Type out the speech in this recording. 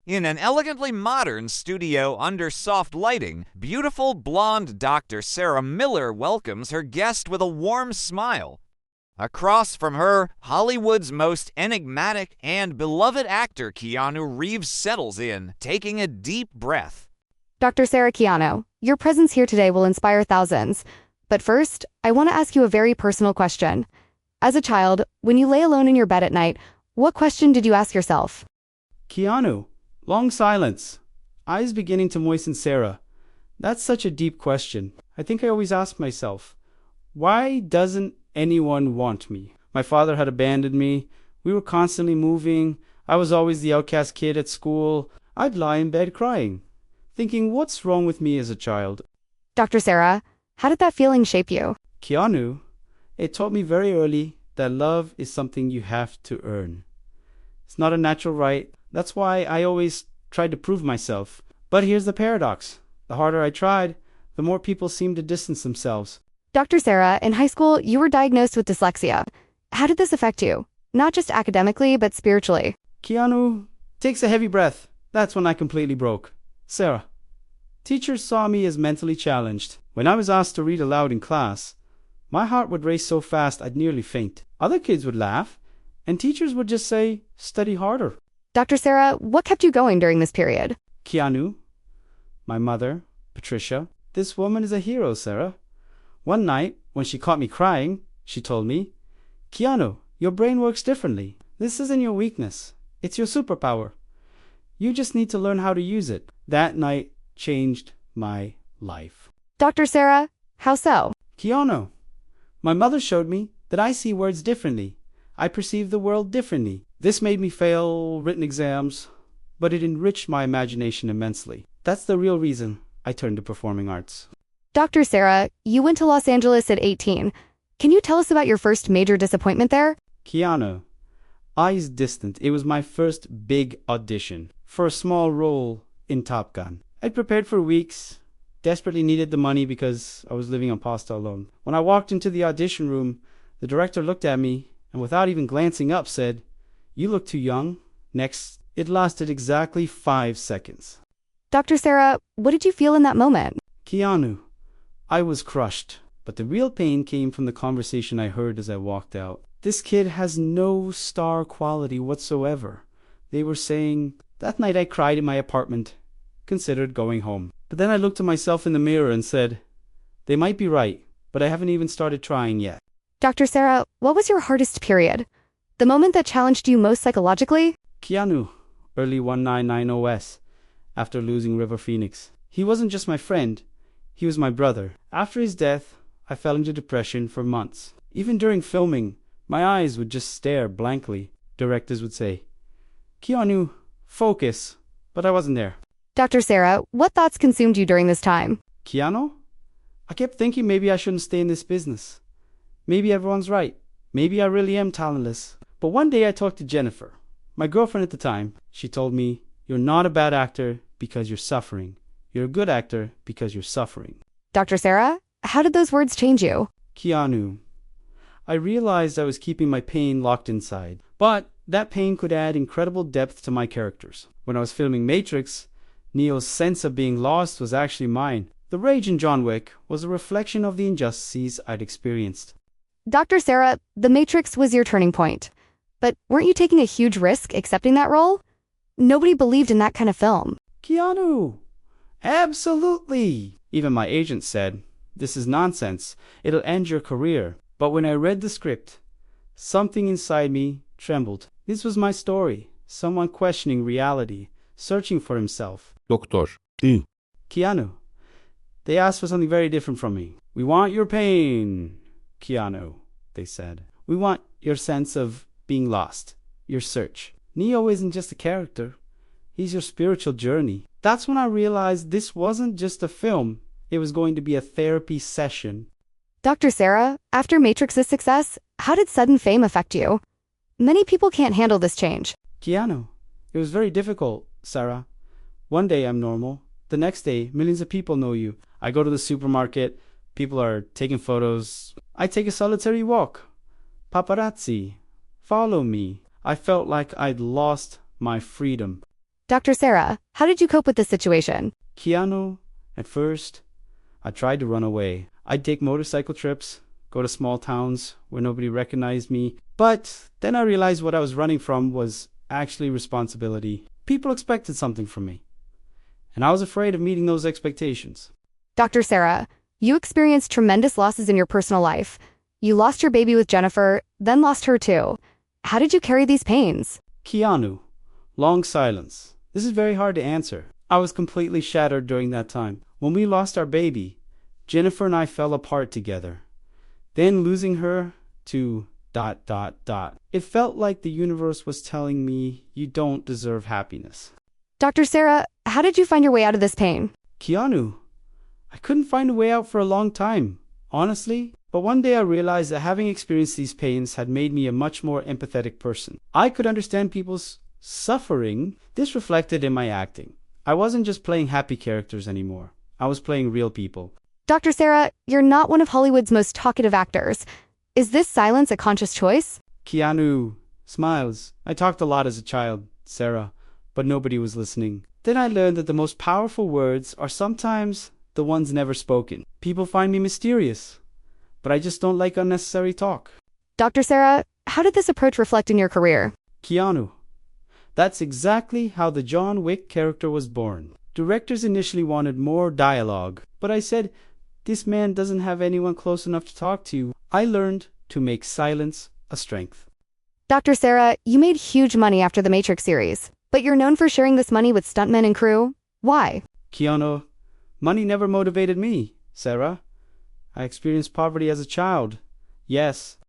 In an elegantly modern studio under soft lighting, beautiful blonde Dr. Sarah Miller welcomes her guest with a warm smile. Across from her, Hollywood's most enigmatic and beloved actor Keanu Reeves settles in, taking a deep breath. Dr. Sarah Keanu, your presence here today will inspire thousands. But first, I want to ask you a very personal question. As a child, when you lay alone in your bed at night, what question did you ask yourself? Keanu. Long silence. Eyes beginning to moisten Sarah. That's such a deep question. I think I always ask myself, why doesn't anyone want me? My father had abandoned me. We were constantly moving. I was always the outcast kid at school. I'd lie in bed crying, thinking what's wrong with me as a child. Dr. Sarah, how did that feeling shape you? Keanu, it taught me very early that love is something you have to earn. It's not a natural right. That's why I always tried to prove myself. But here's the paradox. The harder I tried, the more people seemed to distance themselves. Dr. Sarah, in high school, you were diagnosed with dyslexia. How did this affect you? Not just academically, but spiritually. Keanu takes a heavy breath. That's when I completely broke. Sarah, teachers saw me as mentally challenged. When I was asked to read aloud in class, my heart would race so fast I'd nearly faint. Other kids would laugh, and teachers would just say, study harder. Dr. Sarah, what kept you going during this period? Keanu, my mother, Patricia, this woman is a hero, Sarah. One night, when she caught me crying, she told me, Keanu, your brain works differently. This isn't your weakness. It's your superpower. You just need to learn how to use it. That night changed my life. Dr. Sarah, how so? Keanu, my mother showed me that I see words differently. I perceive the world differently. This made me fail written exams, but it enriched my imagination immensely. That's the real reason I turned to performing arts. Dr. Sarah, you went to Los Angeles at 18. Can you tell us about your first major disappointment there? Keanu, eyes distant. It was my first big audition for a small role in Top Gun. I'd prepared for weeks, desperately needed the money because I was living on pasta alone. When I walked into the audition room, the director looked at me and without even glancing up said, "You look too young. Next." It lasted exactly 5 seconds. Dr. Sarah, what did you feel in that moment? Keanu, I was crushed, but the real pain came from the conversation I heard as I walked out. This kid has no star quality whatsoever. They were saying, that night I cried in my apartment, considered going home. But then I looked at myself in the mirror and said, they might be right, but I haven't even started trying yet. Dr. Sarah, what was your hardest period? The moment that challenged you most psychologically? Keanu, early 1990s, after losing River Phoenix. He wasn't just my friend, he was my brother. After his death, I fell into depression for months. Even during filming, my eyes would just stare blankly. Directors would say, Keanu, focus, but I wasn't there. Dr. Sarah, what thoughts consumed you during this time? Keanu? I kept thinking maybe I shouldn't stay in this business. Maybe everyone's right. Maybe I really am talentless. But one day I talked to Jennifer, my girlfriend at the time. She told me, you're not a bad actor because you're suffering. You're a good actor because you're suffering. Dr. Sarah, how did those words change you? Keanu, I realized I was keeping my pain locked inside. But that pain could add incredible depth to my characters. When I was filming Matrix, Neo's sense of being lost was actually mine. The rage in John Wick was a reflection of the injustices I'd experienced. Dr. Sarah, The Matrix was your turning point. But weren't you taking a huge risk accepting that role? Nobody believed in that kind of film. Keanu, absolutely. Even my agent said, this is nonsense. It'll end your career. But when I read the script, something inside me trembled. This was my story. Someone questioning reality, searching for himself. Doktor. Değil. Keanu, they asked for something very different from me. We want your pain, Keanu, they said. We want your sense of being lost, your search. Neo isn't just a character. He's your spiritual journey. That's when I realized this wasn't just a film. It was going to be a therapy session. Dr. Sarah, after Matrix's success, how did sudden fame affect you? Many people can't handle this change. Keanu, it was very difficult, Sarah. One day I'm normal. The next day, millions of people know you. I go to the supermarket. People are taking photos. I take a solitary walk. Paparazzi follow me. I felt like I'd lost my freedom. Dr. Sarah, how did you cope with this situation? Keanu, at first, I tried to run away. I'd take motorcycle trips, go to small towns where nobody recognized me. But then I realized what I was running from was actually responsibility. People expected something from me, and I was afraid of meeting those expectations. Dr. Sarah, you experienced tremendous losses in your personal life. You lost your baby with Jennifer, then lost her too. How did you carry these pains? Keanu, long silence. This is very hard to answer. I was completely shattered during that time. When we lost our baby, Jennifer and I fell apart together. Then losing her to ... It felt like the universe was telling me, you don't deserve happiness. Dr. Sarah, how did you find your way out of this pain? Keanu, I couldn't find a way out for a long time, honestly. But one day I realized that having experienced these pains had made me a much more empathetic person. I could understand people's suffering. This reflected in my acting. I wasn't just playing happy characters anymore. I was playing real people. Dr. Sarah, you're not one of Hollywood's most talkative actors. Is this silence a conscious choice? Keanu smiles. I talked a lot as a child, Sarah, but nobody was listening. Then I learned that the most powerful words are sometimes the ones never spoken. People find me mysterious, but I just don't like unnecessary talk. Dr. Sarah, how did this approach reflect in your career? Keanu, that's exactly how the John Wick character was born. Directors initially wanted more dialogue, but I said, this man doesn't have anyone close enough to talk to. I learned to make silence a strength. Dr. Sarah, you made huge money after the Matrix series, but you're known for sharing this money with stuntmen and crew. Why? Keanu, money never motivated me, Sarah. I experienced poverty as a child. Yes,